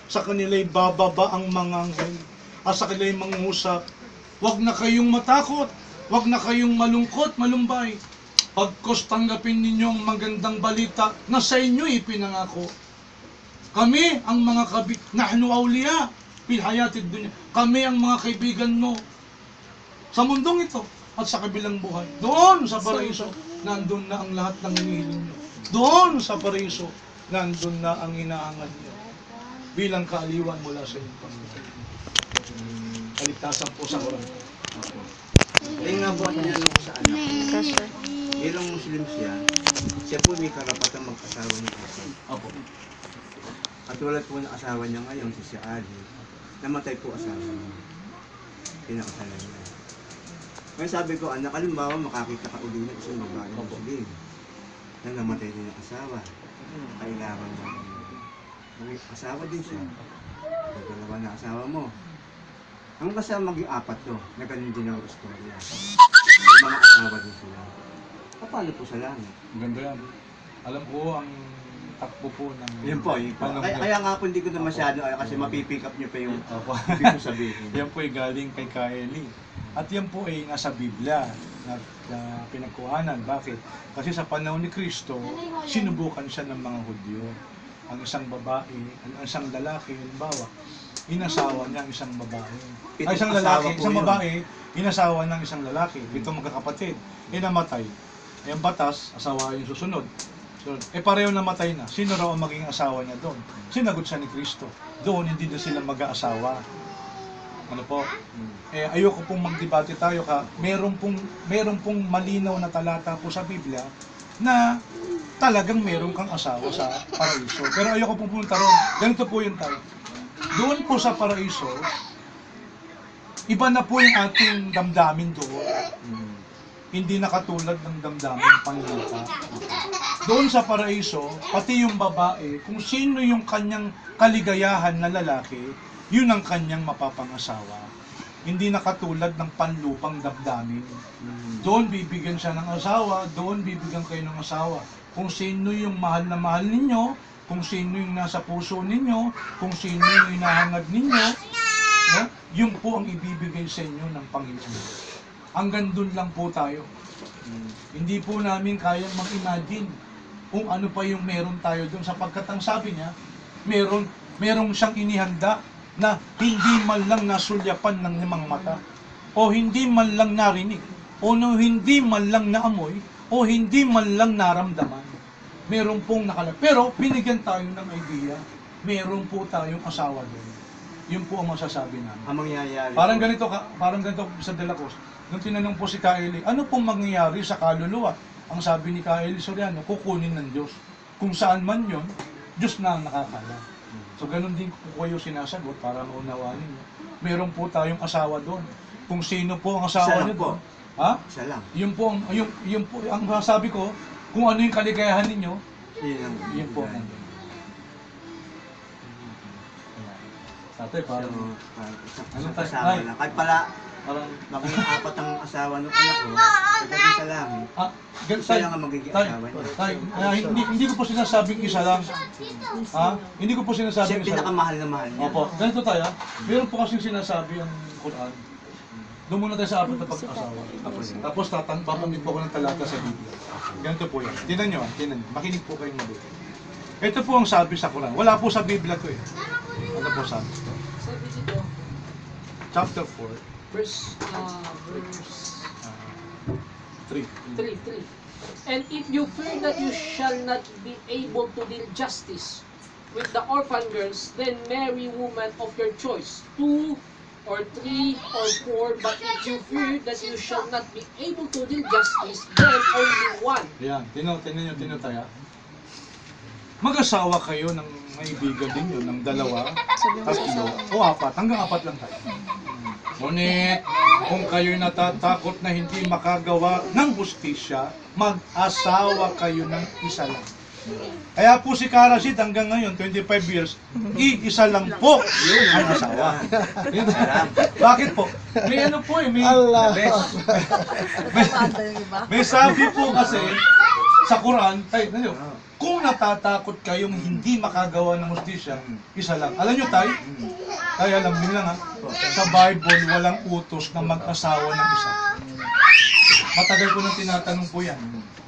Sa kanila'y bababa ang mga anghel, at sa kanila'y mangungusap. Huwag na kayong matakot, huwag na kayong malungkot, malumbay. Pagkos tanggapin ninyo ang magandang balita na sa inyo ipinangako. Kami ang mga nahnu awliya fil hayatid dunya. Kami ang mga kaibigan mo sa mundong ito at sa kabilang buhay. Doon sa paraiso, nandun na ang lahat ng hinihiling nyo. Doon sa paraiso, nandun na ang inaangad nyo. Bilang kaaliwan mula sa inyong Panginoon. Kaligtasan po sa Quran. Ayun nga po ang tinanong ko sa anak ko. Bilang Muslim siya po may karapatang mag-asawa ni Kasi. Opo. At wala po na asawa niya ngayon, si Ali. Namatay po asawa niya. Pinakasalan niya. Ngayon sabi ko, anak, halimbawa makakita ka uli ng isang babae Muslim na namatay din ang asawa. Kailangan mo. May asawa din siya. Dalawa na asawa mo. Ang kasama maging apat to, na ganun din ang istorya. Mga asawa din sila. Paano po sa langit? Ganda yan. Alam ko ang takbo po ng... Yan po, yun po. Kaya nga po hindi ko na masyado, kasi mapipick up niyo pa yung ibig ko sabihin. Yan po ay galing kay Kaeli. At yan po ay nasa Biblia na pinagkuhanan. Bakit? Kasi sa panahon ni Kristo, sinubukan siya ng mga Hudyo. Ang isang babae, ang isang lalaki, halimbawa, inasawa niya ang isang babae. Ay, isang lalaki, isang babae, inasawa ng isang lalaki. Ito magkakapatid. Namatay. Ang batas, asawa yung susunod. Pareho namatay na. Sino raw ang maging asawa niya doon? Sinagot siya ni Kristo. Doon, hindi na sila mag-aasawa. Ano po? Ayoko pong magdebate tayo ka. Meron pong malinaw na talata po sa Biblia na talagang meron kang asawa sa paraiso. Pero ayoko pong pumunta ron. Ganito po yun tayo. Doon po sa paraiso, iba na po yung ating damdamin doon. Hindi na katulad ng damdamin panglupa. Doon sa paraiso, pati yung babae, kung sino yung kanyang kaligayahan na lalaki, yun ang kanyang mapapangasawa. Hindi na katulad ng panlupang damdamin. Doon bibigyan siya ng asawa, doon bibigyan kayo ng asawa. Kung sino yung mahal na mahal ninyo, kung sino yung nasa puso ninyo, kung sino yung hinahangad ninyo, no? Yun po ang ibibigay sa inyo ng Panginoon. Hanggang doon lang po tayo. Hindi po namin kayang mag-imagine kung ano pa yung meron tayo doon, sapagkat ang sabi niya, merong siyang inihanda na hindi man lang nasulyapan ng limang mata, o hindi man lang narinig, o hindi man lang naamoy, o hindi man lang naramdaman. Meron pong pero binigyan tayo ng idea, meron po tayong asawa doon. Yun po ang masasabi namin. Ang mangyayari. Parang ganito sa De La Cruz. Nung tinanong po si Kaeli, ano pong mangyayari sa kaluluwa? Ang sabi ni Kaeli Soriano, kukunin ng Diyos. Kung saan man yon, Diyos na ang nakakala. So ganun din po kayo sinasagot para maunawanin niyo. Meron po tayong asawa doon. Kung sino po ang asawa niyo doon. Ha? Isa lang. Yun po ang sabi ko, kung ano yung kaligayahan ninyo, yun po ang Tatay, parang... Isang asawa lang. Kahit pala, maging apat ang asawa ng anak ko, pagdating sa langit, isa lang ang magiging asawa niya. Hindi ko po sinasabing isa lang. Hindi ko po sinasabing Siya isa lang. pinakamahal na mahal niya. Opo, ganito tayo. Meron po kasing sinasabi ang Quran. Doon muna tayo sa apat na pag-asawa. Tapos papamit po ko ng talata sa Biblia. Ganito po yan. Tinan nyo. Makinig po kayo ng Biblia. Ito po ang sabi sa Quran. Wala po sa Biblia to eh. Ano po sabi? Sabi dito, Chapter 4. verse 3. 3. And if you fear that you shall not be able to deal justice with the orphan girls, then marry woman of your choice, 2 or 3 or 4. But if you fear that you shall not be able to deal justice, then only 1. Ayan, tinan tayo. Mag-asawa kayo ng maibigan ninyo ng 2, 3, o 4. Hanggang 4 lang tayo. Ngunit, kung kayo'y natatakot na hindi makagawa ng hustisya, mag-asawa kayo ng isa lang. Kaya po si Karasid hanggang ngayon, 25 years, isa lang po ang asawa. Bakit po? May ano po eh, may sabi po kasi sa Quran, Kung natatakot kayong hindi makagawa ng hustisya, isa lang. Alam nyo tayo? Tayo alam nyo lang ha. Sa Bible, walang utos na mag-asawa ng isa. Matagal ko nang tinatanong po yan.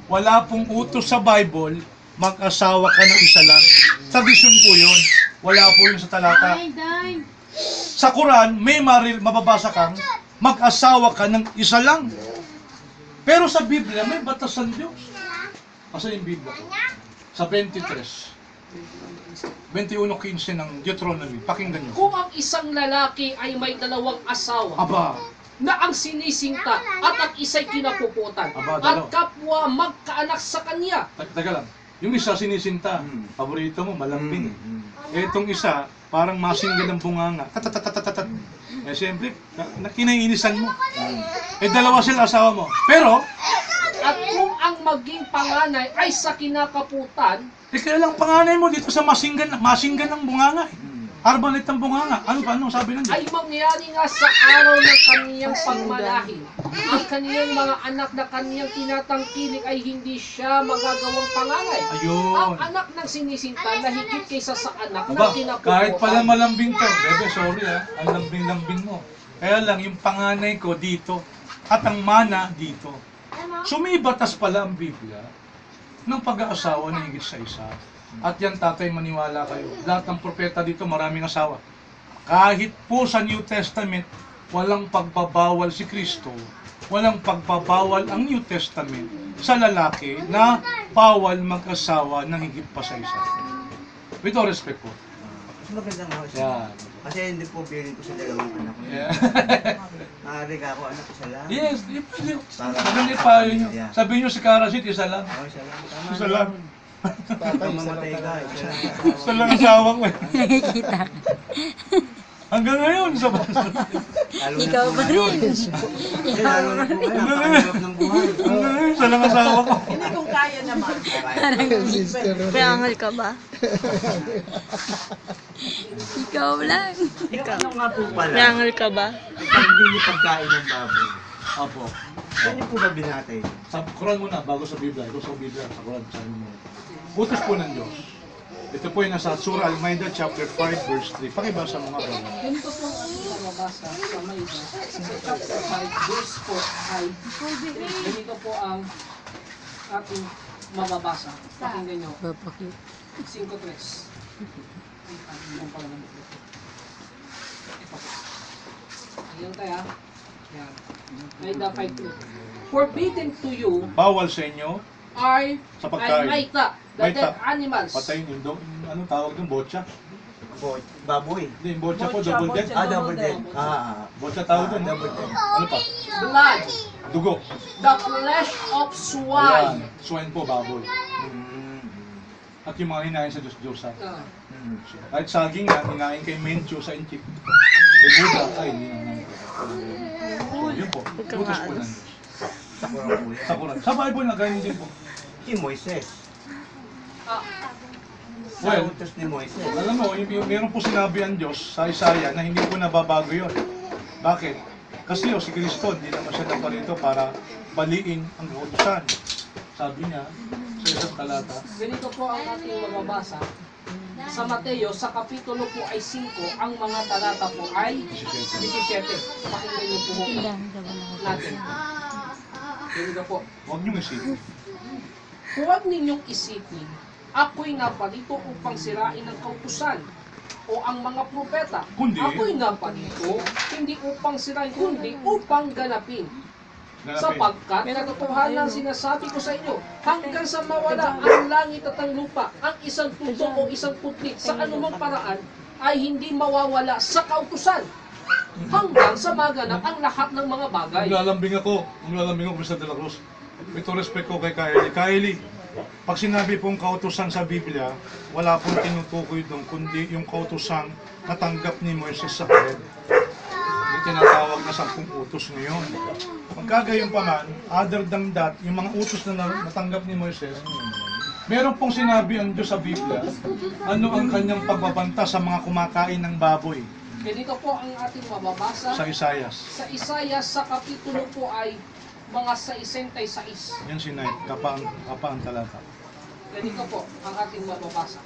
Wala pong utos sa Bible, mag-asawa ka ng isa lang. Tradisyon po yun. Wala po yun sa talata. Sa Quran, may mababasa kang mag-asawa ka ng isa lang. Pero sa Biblia, may batas ng Diyos. Kasi yung Biblia ko. Sa 23. 21:15 ng Deuteronomy. Pakinggan nyo. Kung ang isang lalaki ay may dalawang asawa Aba, na ang sinisinta at ang isa'y kinapuputan Aba, at dalaw. kapwa magkaanak sa kanya. Teka lang. Yung isa sinisinta. Paborito mo, malambing. Etong isa, parang masinggan ng bunganga. Tatatatatat. Eh siyempre, kinaiinisan mo. Dalawa sila asawa mo. Pero, At kung ang maging panganay ay sa kinakaputan, kaya lang panganay mo dito sa masinggan ng bunganga. Arbanet ng bunganga. Ano sabi ng Diyos? ay mangyari nga sa araw ng kaniyang pagmalahi. Ang kaniyang mga anak na kaniyang tinatangkilik ay hindi siya magagawang panganay. Ang Ayun. anak ng sinisinta na higit kaysa sa anak Aba, ng kinapuputan. kahit pala malambing to. Bebe, sorry ang lambing-lambing mo. Kaya lang, yung panganay ko dito, at ang mana dito. So may batas pala ang Biblia ng pag-aasawa na higit sa isa. At yan, tatay, maniwala kayo. Lahat ng propeta dito, maraming asawa. Kahit po sa New Testament, walang pagbabawal si Kristo, walang pagbabawal ang New Testament sa lalaki na bawal mag-asawa ng higit pa sa isa. With all respect po. Mas maganda nga siya. Yan. Kasi hindi po bilin ko sa dalawang anak ko. Yeah. Maaari ka ako, anak, isa lang. Yes, maganda pa yun. Sabihin nyo si Karasit, isa lang. Oo, isa lang. Tama Isa na. lang. Kung mamatay ka, isa lang. Isa lang asawa ko eh. Nakikita. Hanggang ngayon, sa Lalo na Ikaw po pa ngayon. rin. Kasi lalo na po ngayon, napakahirap ng buhay. hanggang ngayon, isa lang asawa ko. Hindi kung kaya naman. Triangle ka ba? Ikaw lang. Yung ano nga po pala, Triangle ka ba? pag hindi niyo pagkain ng baboy, Apo. saan niyo po ba binatay? Sa Quran muna, bago sa Biblia. Ito sa Biblia, sa Quran. Sa mo. Utos po ng Diyos. Ito po yung nasa Surah Al-Maidah chapter 5 verse 3. Pakibasa mga brother. Ganito po ang ating mababasa sa Maida, chapter 5, verse 4 ay, ganito po ang ating mababasa. Pakinggan nyo. Papakit. 5-3. Ayun pala naman. Ito po. Ayun tayo. Yan. Maida 5-3. Forbidden to you Bawal sa inyo, are Sa pagkain. maita, the Maita. dead animals. patayin yung anong tawag doon? Botcha? Baboy. Hindi, yung botcha po, Botcha, double dead. botcha. Double dead. Botcha tawag doon. no? double dead. Ano pa? Blood, Dugo. the flesh of swine. Ayan. Swine po, baboy. Mm. At yung mga hinahin sa Diyos sa. Ah. Kahit saging nga, hinahin kay Mencho sa inchik. Kay Buddha, ay, hindi naman. So, yun po. Utos po ng Diyos. Sa Quran po Sa yan. Quran. Sa Bible na ganyan din po. Si Moises. Ah, Sa Well, utos ni Moises. alam mo, meron po sinabi ang Diyos sa Isaiah na hindi po nababago yun. Bakit? Kasi si Kristo, hindi naman siya naparito para baliin ang kautusan. Sabi niya sa isang talata, ganito po ang ating mababasa. Sa Mateo, sa kapitulo po ay 5, ang mga talata po ay 17. Pakinggan niyo po natin. Ganito po. huwag niyong isipin. Huwag ninyong isipin, ako'y naparito upang sirain ang kautusan o ang mga propeta. Kundi- Ako'y naparito, hindi upang sirain, kundi upang ganapin. Ganapin. Sapagkat katotohanan sinasabi ko sa inyo, hanggang sa mawala ang langit at ang lupa, ang isang tutok o isang putlit sa anumang paraan ay hindi mawawala sa kautusan. Hanggang sa maganap ang lahat ng mga bagay. Maglalambing ako, Mr. De La Cruz. Ito respect ko kay Kylie. Kylie, pag sinabi pong kautusan sa Biblia, wala pong tinutukoy doon, kundi yung kautusan natanggap ni Moises sa Horeb. Yung tinatawag na 10 utos ngayon. Magkagayon pa man, other than that, yung mga utos na natanggap ni Moises, meron pong sinabi ang Diyos sa Biblia, ano ang kanyang pagbabanta sa mga kumakain ng baboy Ganito po ang ating mababasa. sa Isaias. Sa Isaiah, sa kapitulo po ay mga 66. Yan si Knight, kapaang talata. Ganito po ang ating mababasa.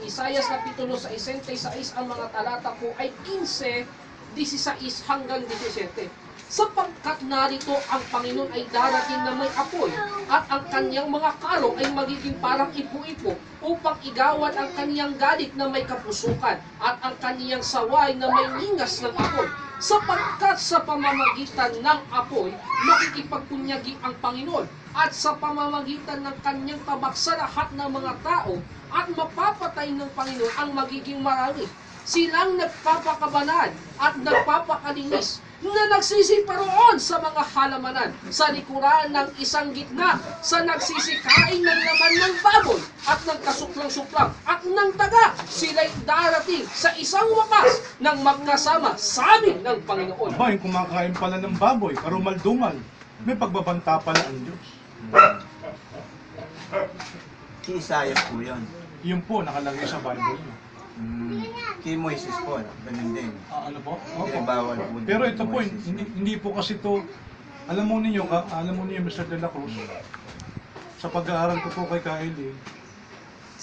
Isayas kapitulo 66, ang mga talata po ay 15, 16 hanggang 17. Sapagkat narito ang Panginoon ay darating na may apoy at ang kanyang mga karo ay magiging parang ipo-ipo upang igawad ang kanyang galit na may kapusukan at ang kanyang saway na may ningas ng apoy. Sapagkat sa pamamagitan ng apoy, makikipagpunyagi ang Panginoon at sa pamamagitan ng kanyang tabak sa lahat ng mga tao at mapapatay ng Panginoon ang magiging marami. Silang nagpapakabanal at nagpapakalinis na nagsisiparoon sa mga halamanan sa likuran ng isang gitna sa nagsisikain ng laman ng baboy at ng kasuklang-suklang at ng daga. Sila'y darating sa isang wakas ng magkasama, sabi ng Panginoon. Aba, yung kumakain pala ng baboy, karumal-dumal, may pagbabanta pala ang Diyos. Si Isaiah po yun. Yun po, nakalagay sa Bible. Kay Moises po, ganun din. Ano po? Opo. Kaya bawal po. Pero ito po, Moises. hindi po kasi to, alam mo ninyo, Mr. De La Cruz, sa pag-aaral ko po kay Kylie,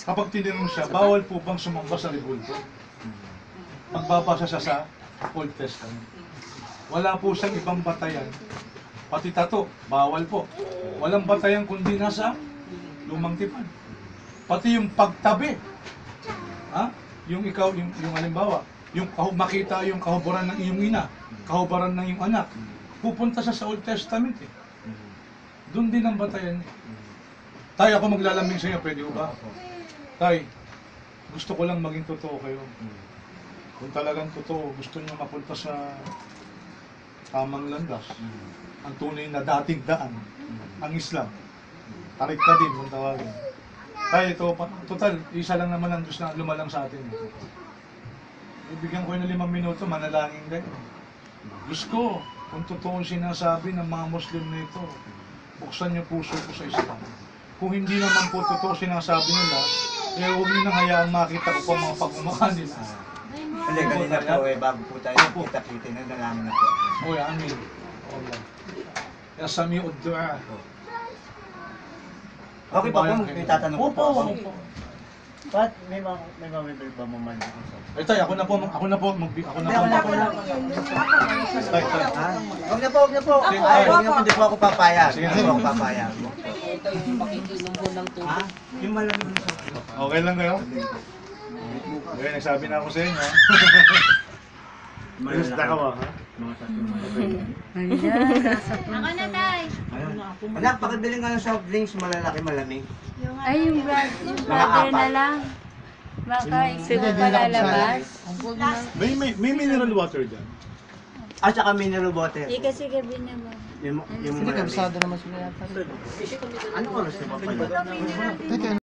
kapag tinanong siya, bawal po bang sumamba sa libulto? Magbabasa siya sa Old Testament. Wala po siyang ibang batayan. Pati tato, bawal po. Walang batayan kundi nasa lumang tipan. Pati yung pagtabi. Ha? Yung ikaw, yung halimbawa, makita yung kahubaran ng iyong ina, kahubaran ng iyong anak, pupunta siya sa Old Testament eh. Doon din ang batayan eh. Tay, ako maglalambing sa iyo, pwede ba? Tay, gusto ko lang maging totoo kayo. Kung talagang totoo, gusto niyo mapunta sa tamang landas, ang tunay na dating daan, ang Islam. Tarik ka din kung tawagin. Tay, ito, total, isa lang naman ang Diyos na lumalang sa atin. Ibigyan ko yun ng 5 minuto, manalangin kayo. Diyos ko, kung totoo sinasabi ng mga Muslim na ito, buksan niyo puso ko sa Islam. Kung hindi naman po totoo sinasabi nila, eh huwag niyo nang hayaan makita ko pa mga pagmumukha nila. Hindi, kanina po eh, bago po tayo kita-kita, nagdalangin na po. Oy, amin. Allah. Ya sami'ud du'a. Okay pa po, may tatanong ko po ako. Opo. Ba't may mamimili ba mo man dito sa... Eh tay, ako na po. Tay, tay. Ha? Huwag na po. Sige, Ay, huwag na po, hindi po ako papayag. Sige. Hindi po ako papayag. Ito yung makikinom mo ng Ha? tubig. Yung malamig na sa... Okay lang kayo? Okay, nagsabi na ako sa inyo. Yes, nakawa, ha? Mga tatlong Ako na, tay. Anak, pakibili nga ng soft drinks, malalaki, malamig. Ay, yung brother na lang. Baka ikaw palalabas. May mineral water dyan. At saka mineral water. Hindi kasi gabi naman. Yung malamig. Kabisado naman sila yata. Ano oras na ba pala?